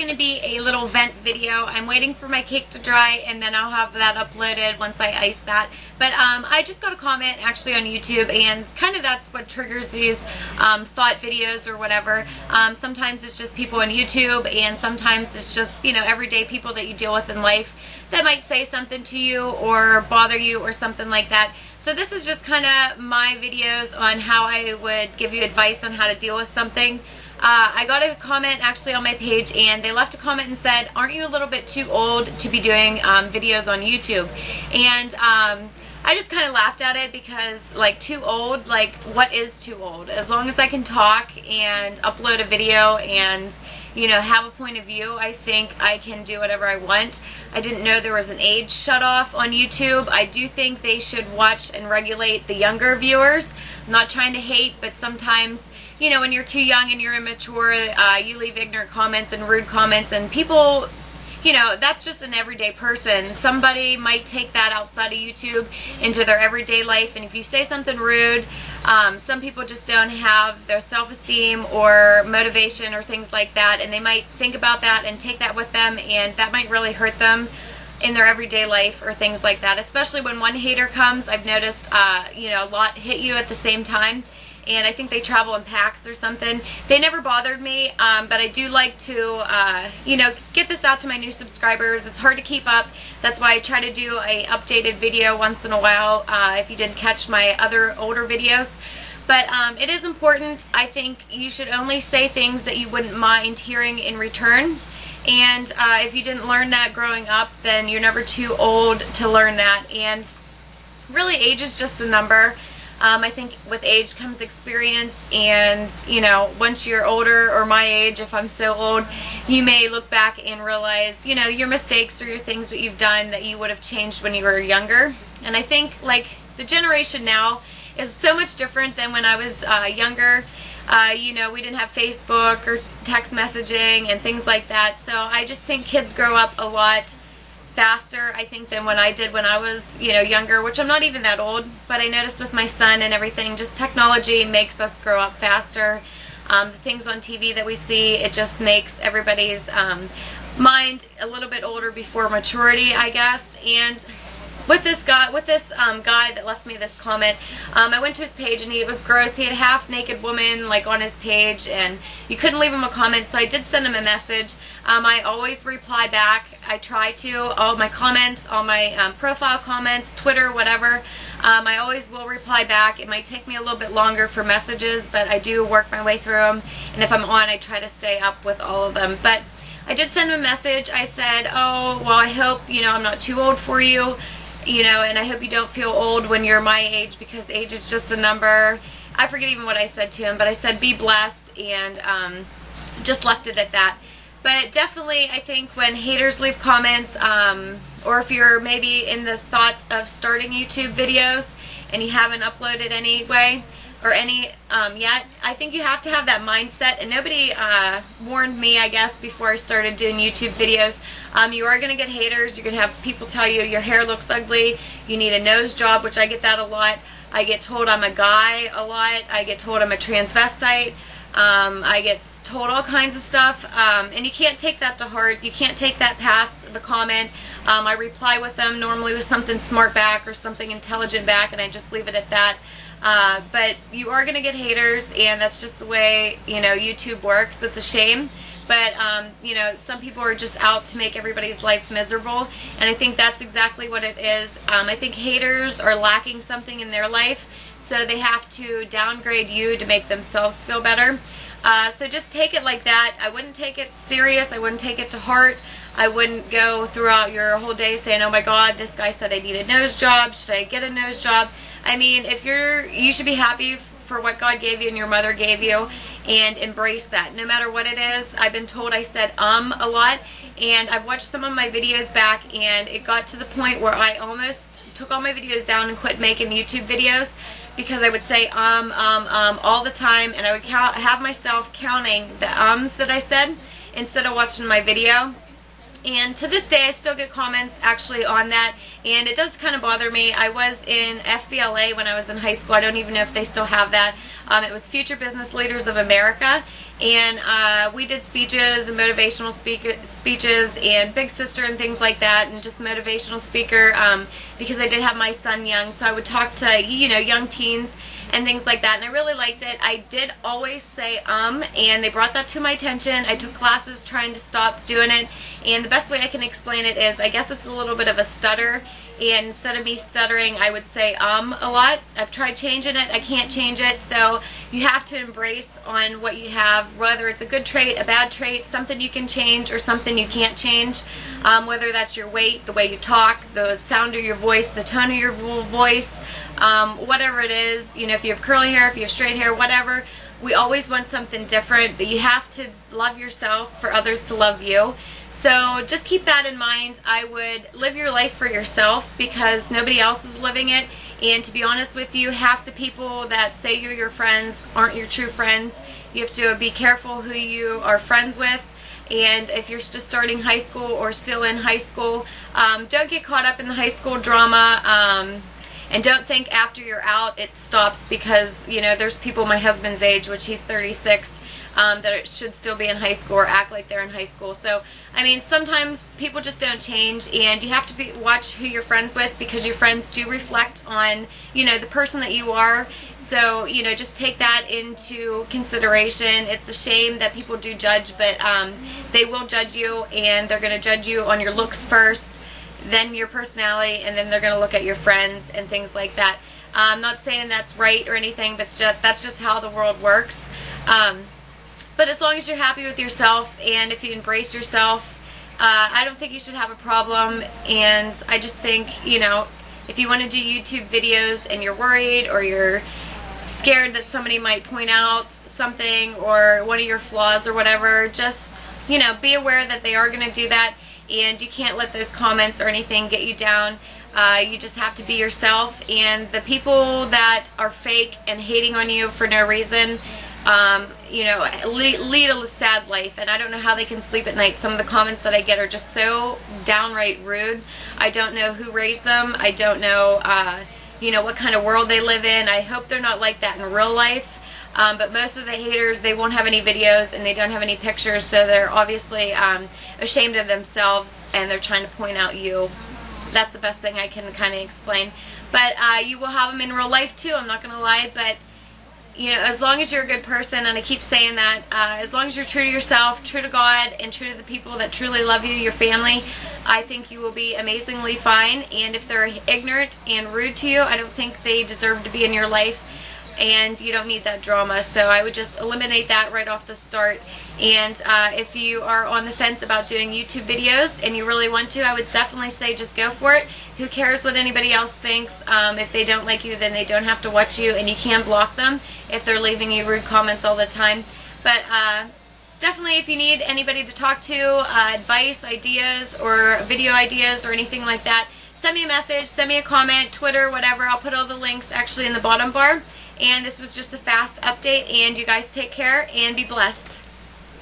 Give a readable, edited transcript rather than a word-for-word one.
going to be a little vent video. I'm waiting for my cake to dry, and then I'll have that uploaded once I ice that. But I just got a comment actually on YouTube, and kind of that's what triggers these thought videos or whatever. Sometimes it's just people on YouTube, and sometimes it's just, you know, everyday people that you deal with in life that might say something to you or bother you or something like that. So this is just kind of my videos on how I would give you advice on how to deal with something. I got a comment actually on my page, and they left a comment and said, aren't you a little bit too old to be doing videos on YouTube? And I just kind of laughed at it because, like, too old, like, what is too old? As long as I can talk and upload a video and, you know, have a point of view, I think I can do whatever I want. I didn't know there was an age shut off on YouTube. I do think they should watch and regulate the younger viewers. I'm not trying to hate, but sometimes, you know, when you're too young and you're immature, you leave ignorant comments and rude comments, and people, you know, that's just an everyday person. Somebody might take that outside of YouTube into their everyday life, and if you say something rude, some people just don't have their self-esteem or motivation or things like that, and they might think about that and take that with them, and that might really hurt them in their everyday life or things like that. Especially when one hater comes, I've noticed, you know, a lot hit you at the same time. And I think they travel in packs or something. They never bothered me, but I do like to, you know, get this out to my new subscribers. It's hard to keep up. That's why I try to do a updated video once in a while, if you didn't catch my other older videos. But it is important. I think you should only say things that you wouldn't mind hearing in return. And if you didn't learn that growing up, then you're never too old to learn that. And really, age is just a number. I think with age comes experience, and, you know, once you're older, or my age, if I'm so old, you may look back and realize, you know, your mistakes or your things that you've done that you would have changed when you were younger. And I think, like, the generation now is so much different than when I was younger. You know, we didn't have Facebook or text messaging and things like that, so I just think kids grow up a lot faster, I think, than when I did when I was, you know, younger, which I'm not even that old, but I noticed with my son and everything, just technology makes us grow up faster. The things on TV that we see, it just makes everybody's mind a little bit older before maturity, I guess. And with this guy, guy that left me this comment, I went to his page, and it was gross. He had a half-naked woman, like, on his page, and you couldn't leave him a comment, so I did send him a message. I always reply back. I try to. All my comments, all my profile comments, Twitter, whatever, I always will reply back. It might take me a little bit longer for messages, but I do work my way through them, and if I'm on, I try to stay up with all of them. But I did send him a message. I said, oh, well, I hope, you know, I'm not too old for you. You know, and I hope you don't feel old when you're my age, because age is just a number. I forget even what I said to him, but I said be blessed, and just left it at that. But definitely, I think when haters leave comments, or if you're maybe in the thoughts of starting YouTube videos and you haven't uploaded anyway, or any yet, I think you have to have that mindset. And nobody warned me, I guess, before I started doing YouTube videos. You are going to get haters. You're going to have people tell you your hair looks ugly, you need a nose job, which I get that a lot. I get told I'm a guy a lot. I get told I'm a transvestite. I get told all kinds of stuff, and you can't take that to heart. You can't take that past the comment. I reply with them normally with something smart back or something intelligent back, and I just leave it at that. But you are going to get haters, and that's just the way, you know, YouTube works. It's a shame, but you know, some people are just out to make everybody's life miserable, and I think that's exactly what it is. I think haters are lacking something in their life, so they have to downgrade you to make themselves feel better. So just take it like that. I wouldn't take it serious. I wouldn't take it to heart. I wouldn't go throughout your whole day saying, oh my God, this guy said I need a nose job. Should I get a nose job? I mean, if you should be happy for what God gave you and your mother gave you, and embrace that. No matter what it is. I've been told I said a lot, and I've watched some of my videos back, and it got to the point where I almost took all my videos down and quit making YouTube videos, because I would say all the time, and I would have myself counting the that I said instead of watching my video. And to this day, I still get comments actually on that, and it does kind of bother me. I was in FBLA when I was in high school. I don't even know if they still have that. It was Future Business Leaders of America, and we did speeches and motivational speeches and Big Sister and things like that, and just motivational speaker, because I did have my son young, so I would talk to, you know, young teens and things like that, and I really liked it. I did always say and they brought that to my attention. I took classes trying to stop doing it, and the best way I can explain it is, I guess it's a little bit of a stutter, and instead of me stuttering, I would say a lot. I've tried changing it. I can't change it, so you have to embrace on what you have, whether it's a good trait, a bad trait, something you can change or something you can't change, whether that's your weight, the way you talk, the sound of your voice, the tone of your voice, whatever it is. You know, if you have curly hair, if you have straight hair, whatever, we always want something different, but you have to love yourself for others to love you. So just keep that in mind. I would live your life for yourself, because nobody else is living it. And to be honest with you, half the people that say you're your friends aren't your true friends. You have to be careful who you are friends with. And if you're just starting high school or still in high school, don't get caught up in the high school drama. And don't think after you're out it stops, because, you know, there's people my husband's age, which he's 36, that should still be in high school or act like they're in high school. So, I mean, sometimes people just don't change, and you have to watch who you're friends with, because your friends do reflect on, you know, the person that you are. So, you know, just take that into consideration. It's a shame that people do judge, but they will judge you, and they're going to judge you on your looks first, then your personality, and then they're going to look at your friends and things like that. I'm not saying that's right or anything, but that's just how the world works. But as long as you're happy with yourself, and if you embrace yourself, I don't think you should have a problem. And I just think, you know, if you want to do YouTube videos and you're worried, or you're scared that somebody might point out something or one of your flaws or whatever, just, you know, be aware that they are going to do that, and you can't let those comments or anything get you down. You just have to be yourself, and the people that are fake and hating on you for no reason, you know, lead a sad life, and I don't know how they can sleep at night. Some of the comments that I get are just so downright rude. I don't know who raised them. I don't know, you know, what kind of world they live in. I hope they're not like that in real life. But most of the haters, they won't have any videos, and they don't have any pictures, so they're obviously ashamed of themselves, and they're trying to point out you. That's the best thing I can kind of explain. But you will have them in real life too, I'm not going to lie. But, you know, as long as you're a good person, and I keep saying that, as long as you're true to yourself, true to God, and true to the people that truly love you, your family, I think you will be amazingly fine. And if they're ignorant and rude to you, I don't think they deserve to be in your life, and you don't need that drama. So I would just eliminate that right off the start. And if you are on the fence about doing YouTube videos and you really want to, I would definitely say just go for it. Who cares what anybody else thinks? If they don't like you, then they don't have to watch you, and you can block them if they're leaving you rude comments all the time. But definitely, if you need anybody to talk to, advice, ideas, or video ideas, or anything like that, send me a message, send me a comment, Twitter, whatever. I'll put all the links actually in the bottom bar. And this was just a fast update, and you guys take care and be blessed.